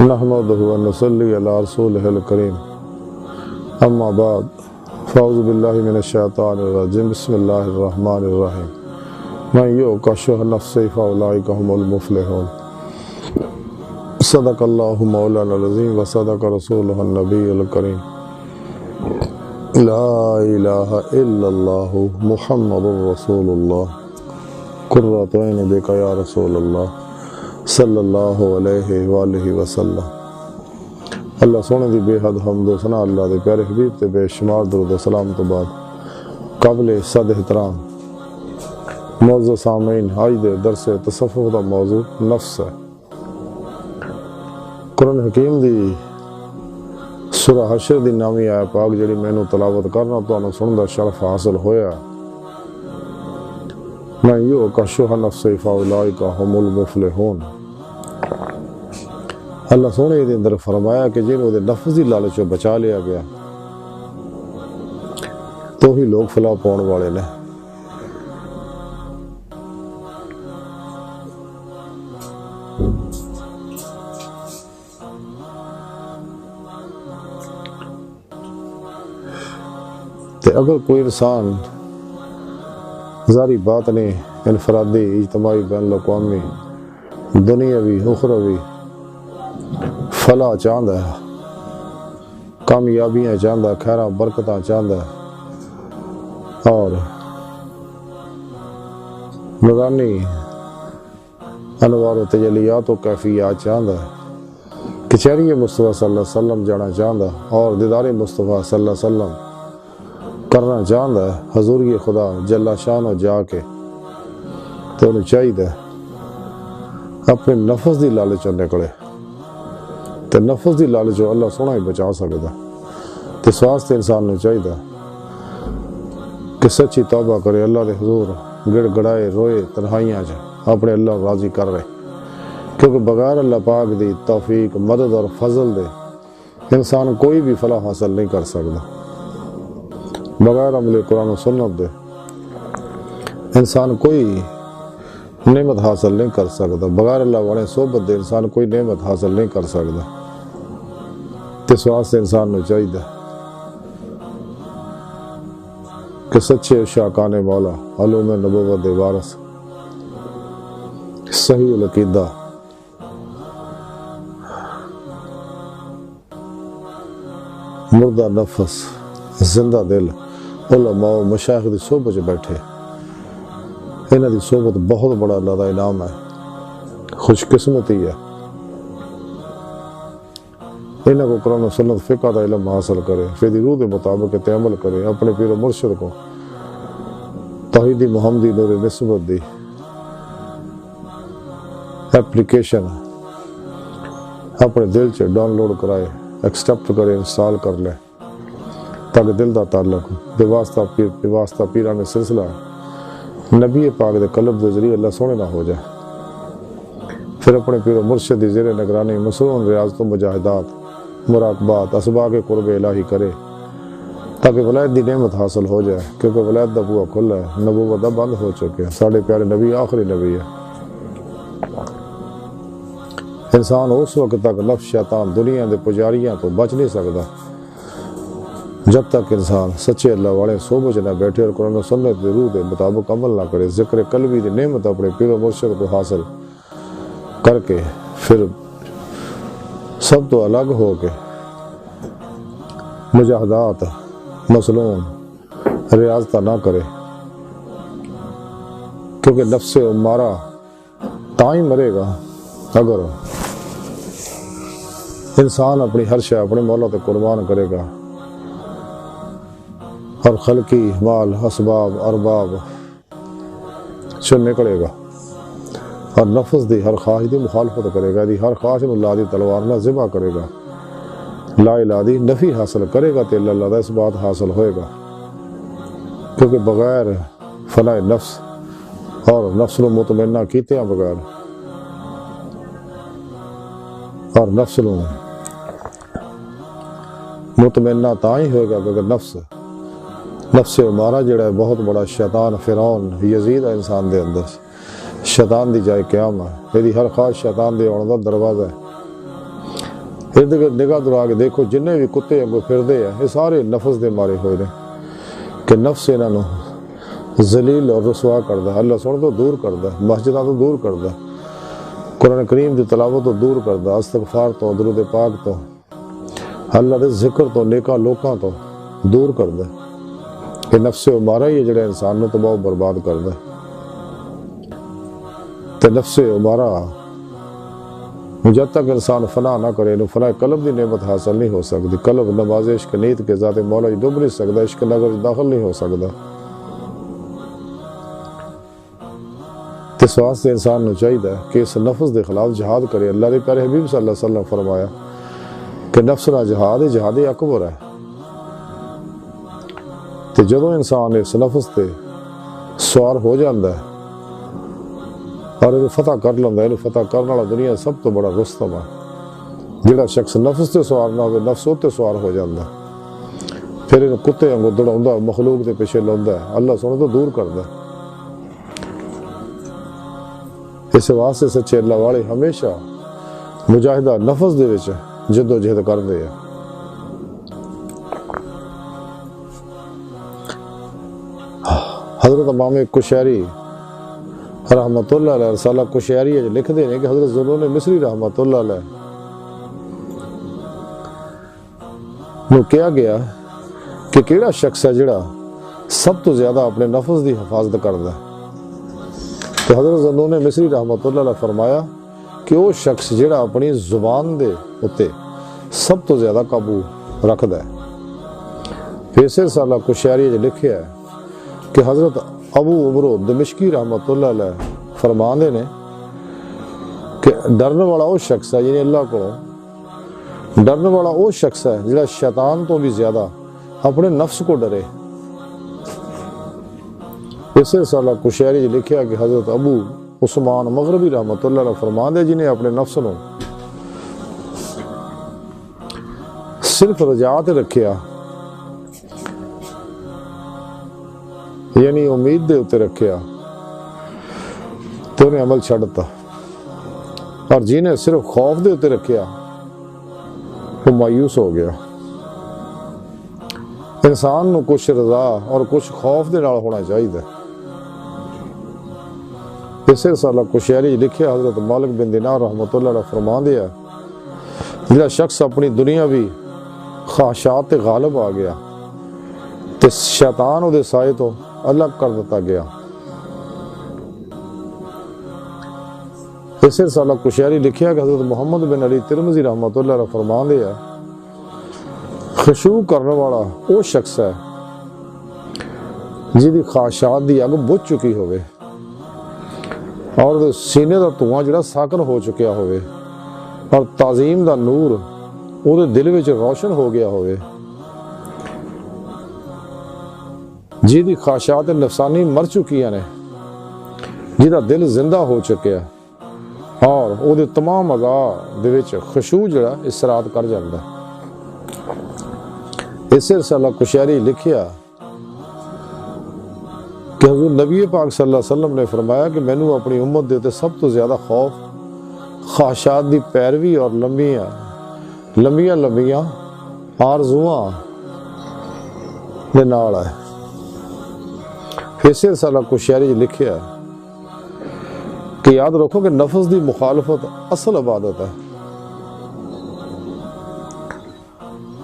نحمده ونصلي على رسوله الكريم اما بعد فاعوذ بالله من الشیطان الرجیم بسم اللہ الرحمن الرحیم من یوق شح نفسه فاولئک هم المفلحون صدق اللہ مولانا العظیم وصدق رسولہ النبی الکریم لا الہ الا اللہ محمد رسول اللہ قرۃ عین بک یا رسول اللہ صلی اللہ علیہ وآلہ وسلم۔ اللہ سونے دی بے حد حمد و ثنا اللہ دے پیارے حبیب تے بے شمار درود و سلام تو بعد قابل صد احترام معزز سامعین، آج دے درس تصوف دا موضوع نفس ہے۔ قرآن حکیم دی سورہ حشر دی نامی آیا پاک جڑی مینوں تلاوت کرنا تو انہوں سن دا شرف حاصل ہویا۔ من یوق شح نفسه فاولئک هم المفلحون۔ اللہ سونے دے اندر فرمایا کہ جنہوں دے نفسی لالچوں بچا لیا گیا تو ہی لوگ فلاح پاؤن والے نے۔ تے اگر کوئی انسان ظاہری بات نہیں، انفرادی، اجتماعی، بین الاقوامی، دنیاوی، اخروی فلاح چاہتا ہے، کامیابیاں چاہتا ہے، خیراں برکتاں چاہتا ہے اور نورانی انوار و تجلیات و کیفیات چاہتا ہے، کچہری مصطفیٰ صلی اللہ علیہ وسلم جانا چاہتا ہے اور دیدار مصطفیٰ صلی اللہ علیہ وسلم کرنا چاہتا ہے حضوری خدا جل شانہ جا کے، تو انہیں چاہیے اپنے نفس دی لالچوں نکلے۔ تو نفس دی لالچوں اللہ سونا ہی بچا سکتا۔ تو اس واسطے انسان نے چاہیے کہ سچی توبہ کرے، اللہ دے حضور گڑ گڑائے روئے تنہائیاں جا اپنے اللہ راضی کر رہے، کیونکہ بغیر اللہ پاک دی توفیق مدد اور فضل دے انسان کوئی بھی فلاح حاصل نہیں کر سکتا۔ بغیر عمل قرآن و سنت دے انسان کوئی نعمت حاصل نہیں کر سکتا، بغیر اللہ والے صحبت دے انسان کوئی نعمت حاصل نہیں کر سکتا۔ اس واسطے انسان نے چاہیے کہ سچے شاکان مولا، علوم نبوت دے وارث، صحیح العقیدہ، مردہ نفس، زندہ دل علماء و مشائخ دی صحبت بیٹھے۔ انہاں دی صحبت بہت بڑا اللہ دا انعام ہے، خوش قسمتی ہے۔ انہاں کو قرآن و سنت فقہ دا علم حاصل کرے، پھر روح دے مطابق عمل کرے، اپنے پیر و مرشد کو توحیدی محمدی نور نسبت دی اپلیکیشن اپنے دل سے ڈاؤن لوڈ کرائے، ایکسٹیپٹ کرے، انسٹال کر لے، تاکہ دل دا تعلق بے واسطہ پیران سلسلہ نبی پاک دے قلب دے ذریعے اللہ سونے نہ ہو جائے۔ پھر اپنے پیر و مرشد دی زیر نگرانی مصنون ریاضت و مجاہدات، مراقبات، اسباق قرب الہی کرے، تاکہ ولایت دی نعمت حاصل ہو جائے، کیونکہ ولایت دا بوا کھلا ہے، نبوت دا بند ہو چکے ہیں۔ ساڑھے پیارے نبی آخری نبی ہے۔ انسان اس وقت تک نفس شیطان دنیا دے پجاریاں تو بچ نہیں سکتا جب تک انسان سچے اللہ والے صحبت نہ بیٹھے اور قرآن و سنت دے روح دے مطابق عمل نہ کرے، ذکر قلبی دی نعمت اپنے پیر و مرشد کو حاصل کر کے پھر سب تو الگ ہو کے مجاہدات مصنون ریاضتہ نہ کرے، کیونکہ نفس امارہ تائیں مرے گا اگر انسان اپنی ہر شے اپنے مولا تے قربان کرے گا اور خلقی مال اسباب ارباب سے نکلے گا اور نفس دی ہر خواہش دی مخالفت کرے گا، دی ہر خواہش نو لا دی تلوار نہ ذبح کرے گا، لا الہ دی نفی حاصل کرے گا تے اللہ دا اس بات حاصل ہوئے گا، کیونکہ بغیر فنا نفس اور نفس نو مطمئنہ کیتے ہیں بغیر اور نفس نو مطمئنہ تاں ہی ہوئے گا کہ نفس امارہ جڑا ہے بہت بڑا شیطان فرعون یزید ہے انسان دے اندر، شیطان دی جائے قیام ہے، میری ہر خواہش شیطان دے آنے دا دروازہ ہے۔ ارد گرد نگاہ درا کے دیکھو جنے بھی کتے اگوں پھردے ہیں یہ سارے نفس دے مارے ہوئے نے کہ نفس انہاں نو ذلیل اور رسوا کردا، اللہ سن تو دور کردا، مسجداں تو دور کردا، قرآن کریم دی تلاوت تو دور کردا، استغفار تو، درود پاک تو، اللہ دے ذکر تو، نیکاں لوکاں تو دور کردا۔ یہ نفس امارہ ہی ہے جڑا انسان نو تباہ و برباد کردا۔ تے نفس امارہ جب تک انسان فنا نہ کرے نو فنا قلب دی نعمت حاصل نہیں ہو سکتی۔ قلب نماز عشق نیت کے ذات مولا جی ڈوب نہیں سکتا، عشق نگر داخل نہیں ہو سکتا۔ اس واسطے انسان نو چاہیے کہ اس نفس دے خلاف جہاد کرے۔ اللہ دے پیارے حبیب صلی اللہ علیہ وسلم فرمایا کہ نفس نہ جہاد جہاد اکبر ہے۔ تے جدوں انسان اس نفس تے سوار ہو جاندا ہے اور یہ فتح کر لیندا ہے، یہ فتح کرنے والا دنیا سب تو بڑا رستم ہے۔ جڑا شخص نفس تے سوار نہ ہوئے نفس تے سوار ہو جاندا پھر ان کتے وانگوں دوڑاوندا مخلوق دے پیچھے لوندا ہے، اللہ سن تو دور کردا۔ اس واسطے سچے اللہ والے ہمیشہ مجاہدہ نفس دے وچ جد و جہد کردے ہیں۔ حضرت امام کشیری رحمت اللہ علیہ رسالہ کشیری لکھ دے کہ حضرت ذوالنون مصری رحمت اللہ علیہ نو کیا گیا کہ کیڑا شخص ہے جڑا سب تو زیادہ اپنے نفس دی حفاظت کردا ہے، تو حضرت ذوالنون مصری رحمت اللہ علیہ فرمایا کہ وہ شخص جڑا اپنی زبان دے اتے سب تو زیادہ قابو رکھدا ہے۔ پھر سے رسالہ کشیری لکھیا ہے کہ حضرت ابو عمرو دمشقی رحمت اللہ علیہ فرماندے نے کہ ڈرنے والا وہ شخص ہے، یعنی اللہ کو ڈرنے والا وہ شخص ہے جڑا شیطان تو بھی زیادہ اپنے نفس کو ڈرے۔ اس رسالہ کشیری لکھیا کہ حضرت ابو عثمان مغربی رحمت اللہ علیہ فرماندے جنہیں اپنے نفس نو صرف رجاء تے رکھیا، یعنی امید دے اتے رکھیا تو انہیں عمل چھڑتا، اور جنہیں صرف خوف دے اتے رکھیا وہ مایوس ہو گیا۔ انسان نو کچھ رضا اور کچھ خوف دے نال ہونا چاہیے۔ اس رسالہ کشیری لکھیا حضرت مالک بن دینار رحمت اللہ علیہ فرماندے ہے جڑا شخص اپنی دنیاوی خواہشات تے غالب آ گیا تے شیطان او دے سائے تو الگ کر دیتا گیا۔ اس رسالہ کشیری لکھیا کہ حضرت محمد بن علی ترمذی رحمت اللہ علیہ فرماندے ہے خشوع کرنے والا وہ شخص ہے جی خواہشات دی اگ بجھ چکی ہوئے اور سینے دا دھواں جڑا ساکن ہو چکیا ہوئے اور تعظیم دا نور وہ دل وچ روشن ہو گیا ہوئے، جی دی خواہشات نفسانی مر چکی نے، جی دا دل زندہ ہو چکیا اور وہ تمام اعضاء دے وچ خشوع جڑا اسرات کر جاندا۔ اس رسالہ کشیری لکھیا کہ حضور نبی پاک صلی اللہ علیہ وسلم نے فرمایا کہ میں نے اپنی امت دے سب تو زیادہ خوف خواہشات دی پیروی اور لمبیاں آرزواں دے نال ہے۔ اس رسالہ کشیری لکھیا کہ یاد رکھو کہ نفس دی مخالفت اصل عبادت ہے۔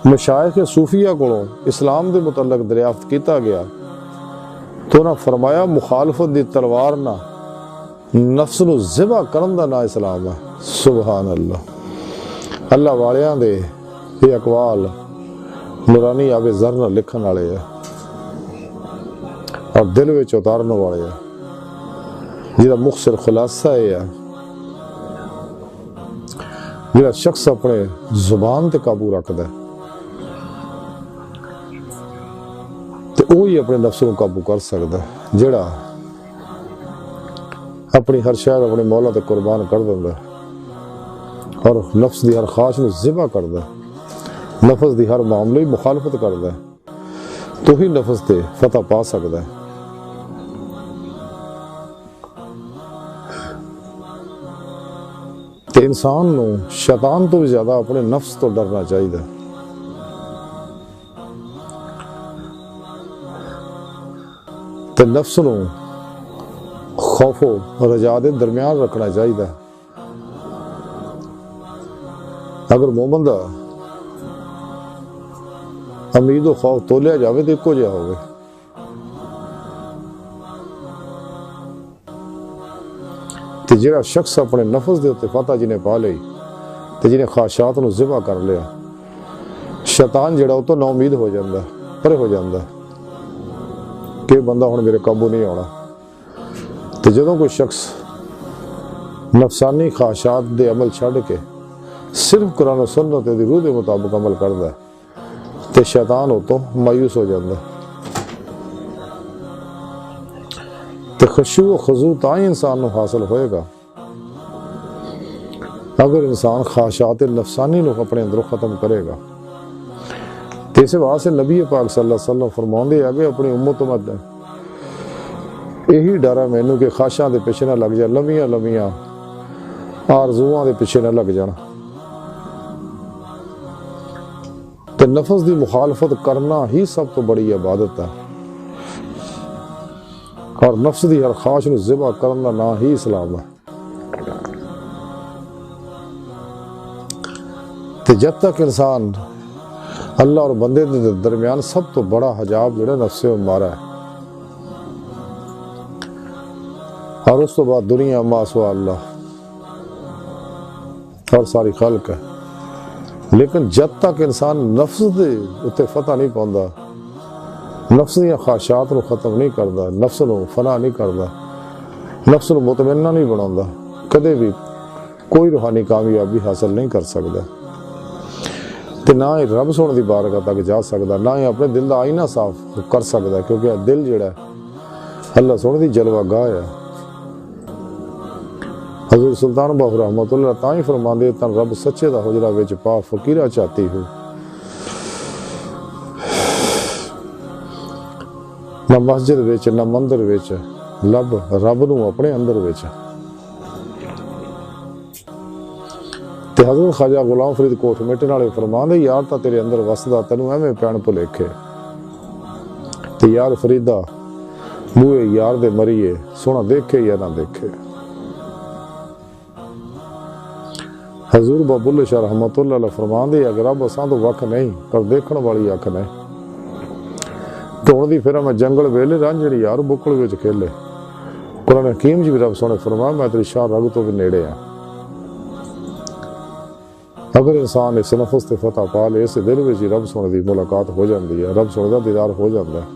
مشائخ صوفیہ کو اسلام دے متعلق دریافت کیتا گیا تو انہاں فرمایا مخالفت دی تلوار نہ نفس نو ذبح کرن دا نا اسلام ہے۔ سبحان اللہ۔ اللہ والیاں دے یہ اقوال نورانی آب زر نہ لکھن والے ہیں اور دل وچ اتارن والے ہیں، جہاں مختصر خلاصہ ہے جہاں شخص اپنے زبان تے قابو رکھدا ہے تے وہی اپنے نفس کو قابو کر سکتا ہے، جڑا اپنی ہر شے اپنے مولا تے قربان کر دیندا ہے اور نفس دی ہر خواہش نو ذبح کردا ہے، نفس دی ہر معاملے مخالفت کردا ہے، تو ہی نفس تے فتح پا سکتا ہے۔ تے انسان نو شیطان تو بھی زیادہ اپنے نفس تو ڈرنا چاہیے. تے نفس نو خوف و رجا دے درمیان رکھنا چاہیے. اگر مومن دا امید و خوف تولیا جاوے تو ایکو جہا ہوگا. تے جڑا شخص اپنے نفس دے تے فتح جنہیں پا لئی تے جنہیں خواہشات نو ذبح کر لیا، شیطان جڑا تو نا امید ہو جاندہ، پرے ہو جاندہ کہ بندہ ہن میرے قابو نہیں آنا. تے جدوں کوئی شخص نفسانی خواہشات دے عمل چھڑ کے صرف قرآن و سنت دی روح دے مطابق عمل کردا ہے تے شیطان ہو تو مایوس ہو جاندہ. تے خشوع و خضوع تاں ہی انسان نو حاصل ہوئے گا اگر انسان خواہشات نفسانی نو اپنے اندروں ختم کرے گا. تے اس واسطے نبی پاک صلی اللہ علیہ وسلم فرماندے ہیں کہ اپنی امت مت یہی ڈر ہے مینوں کہ خواہشاں دے پیچھے نہ لگ جا، لمیاں لمیاں آرزوؤں دے پیچھے نہ لگ جانا. تے نفس دی مخالفت کرنا ہی سب تو بڑی عبادت ہے، اور نفس دی ہر خواہش نو ذبح کرنا نہ ہی اسلام ہے. تے جب تک انسان اللہ اور بندے دے درمیان سب تو بڑا حجاب جڑا نفس امارہ ہے، اور اس تو بعد دنیا ما سوا اللہ اور ساری خلق ہے. لیکن جب تک انسان نفس دے اتے فتح نہیں پاؤندا، نفس دیا خواہشات نو ختم نہیں کردا، نفس نو فنا نہیں کردا، نفس نو مطمئنہ نہیں بناوندا، کدے بھی کوئی روحانی کامیابی حاصل نہیں کر سکدا. تے نہ ہی رب سونے دی بارگاہ تک جا سکدا، نہ ہی اپنے دل دا آئینہ صاف کر سکدا، کیونکہ دل جڑا ہے اللہ سونے دی جلوہ گاہ ہے. حضور سلطان باہو رحمت اللہ تاں ہی فرماندے تن رب سچے دا حجرہ وچ پا فقیرہ چاہتی ہو. نہ مسجد وچ نہ مندر وچ لب رب نو اپنے اندر وچ. تے حضرت خواجہ غلام فرید کوٹ میٹن والے فرماندے یار تا تیرے اندر وسدا تینوں ایویں پین بھلیکھے. تے یار فریدا بوئے یار دے مریے سونا دیکھے یا نہ دیکھے. حضور باب اللہ شاہ رحمت اللہ علیہ فرماندے اگر رب اساں تو وقت نہیں پر دیکھن والی اکھ نہیں. دھوڑ دی پھر میں جنگل ویلے رانجھڑی یار بکڑ وچ کھیلے. قرآن حکیم جی بھی رب سونے فرمایا میں تیری شاہ رگ تو بھی نیڑے ہاں. اگر انسان اس نفس تے فتح پا لے اس دل وچ رب سونے دی ملاقات ہو جاندی ہے، رب سونے دا دیدار ہو جاندہ ہے.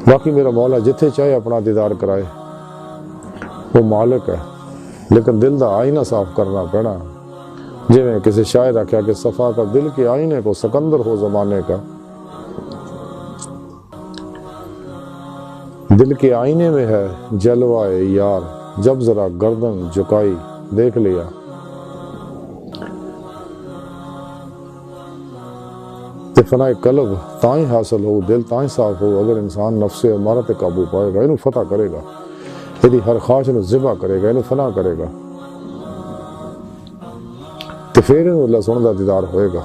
باقی میرا مولا جتھے چاہے اپنا دیدار کرائے، وہ مالک ہے، لیکن دل دا آئینہ صاف کرنا پینا. جی میں کسی شاعر رکھا کہ صفا کا دل کے آئینے کو سکندر ہو زمانے کا. دل کے آئینے میں ہے جلوہ یار، جب ذرا گردن جھکائی دیکھ لیا. فنائے قلب تاں ہی حاصل ہو، دل تاں ہی صاف ہو اگر انسان نفس امارہ تے قابو پائے گا، انہوں فتح کرے گا، یعنی ہر خواہش نو ذبح کرے گا، انہوں فنا کرے گا، تو پھر انہوں اللہ سونے دا دیدار ہوئے گا.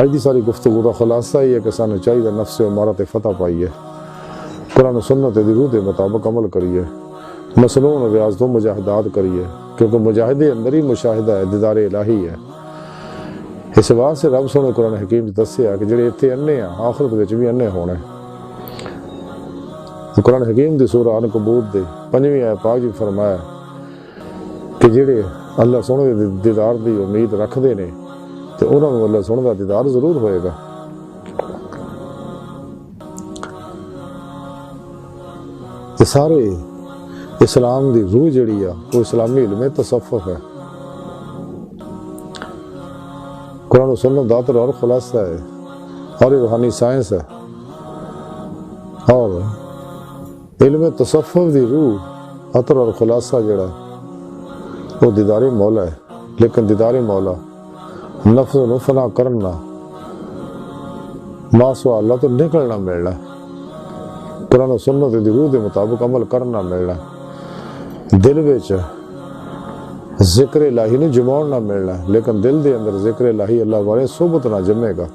آج دی ساری گفتگو دا خلاصہ ہی ہے کہ سانو چاہیے نفس امارہ تے فتح پائیے، قرآن و سنت دی روح دے مطابق عمل کریے، مسلون ریاض تو مجاہدات کریے، کیونکہ مجاہدے اندر ہی مشاہدہ ہے، دیدار الہی ہے. اس واسطے رب سونے قرآن حکیم دسیا کہ جڑے اتنے انے ہیں آخرت وچ بھی انے ہونے. قرآن حکیم دی سورہ عنکبوت دے 5ویں آیت پاک جی فرمایا کہ جڑے اللہ سونے دے دیدار دی امید رکھدے نے تے انہاں نوں اللہ سونے دا دیدار ضرور ہوئے گا. تے سارے اسلام دی روح جڑی ہے وہ اسلامی علم تصوف ہے. قرآن و سنت داتر اور خلاصہ ہے اور روحانی سائنس ہے، اور علم تصوف دی روح عطر اور خلاصہ جڑا وہ دیدار مولا ہے. لیکن دیدار مولا نفس نو فنا کرنا، ما سوا اللہ تو نکلنا ملنا، قرآن و سنت دی روح دے مطابق عمل کرنا ملنا، دل وچ ذکر الہی نے جماؤ نہ ملنا ہے، لیکن دل دے اندر ذکر الہی اللہ والے صحبت نہ جمے گا۔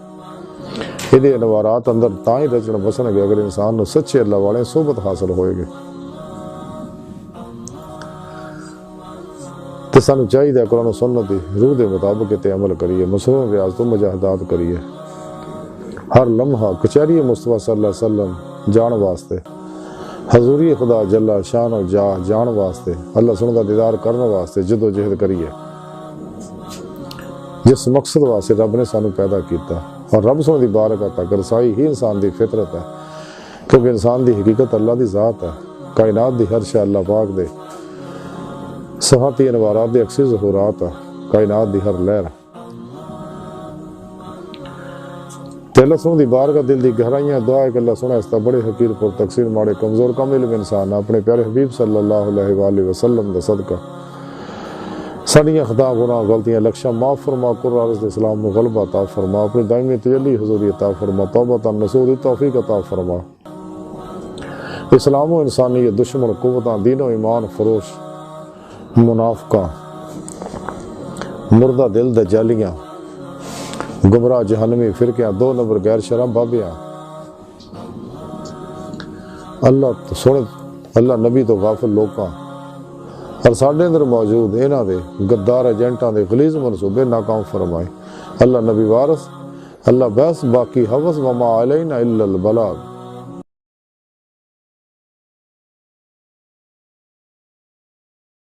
یہ انوارات اندر تاں ہی رچن بسن گے اگر انسان نو سچے اللہ والے صحبت حاصل ہوئے گے۔ تو سانو چاہیے قرآن و سنت دی روح دے مطابق تے عمل کریے، مصروف ریاض تو مجاہدات کریے، ہر لمحہ کچہری مصطفیٰ صلی اللہ علیہ وسلم جان واسطے، حضوری خدا جل شان و جان واسطے، اللہ سن کا دیدار کرنے واسطے جد و جہد کریے، جس مقصد واسطے رب نے سانو پیدا کیتا۔ اور رب سن دی بارگاہ تک رسائی ہی انسان دی فطرت ہے، کیونکہ انسان دی حقیقت اللہ دی ذات ہے، کائنات دی ہر شے اللہ پاک دے صفاتی انوارات دے اکسی ظہورات ہے، کائنات دی ہر لہر۔ تے اللہ سن دی بارگاہ دل دی گہرائیاں دعا ہے کہ اللہ سنا اس تا بڑے حقیر پر تقسیر ماڑے کمزور کم علم انسان اپنے پیارے حبیب صلی اللہ علیہ وآلہ وسلم دا صدقہ ساڑیاں خطا گناہ غلطیاں لکشاں معاف فرما، قرآن عرض اسلام میں غلبہ عطا فرما، اپنی دائمی تجلی حضوری عطا فرما، توبہ نصوری توفیق عطا فرما۔ اسلام و انسانیت دشمن قوتاں دین و ایمان فروش منافقاں مردہ دل دجالیاں گمراہ جہنمی فرقیاں دو نمبر غیر شرع بابیاں اللہ نبی تو غافل لوکاں اور ساڈے اندر موجود انہاں دے غدار ایجنٹاں دے غلیظ منصوبے ناکام فرمائے۔ اللہ نبی وارث، اللہ بس باقی حوث وما علینا الا البلاغ۔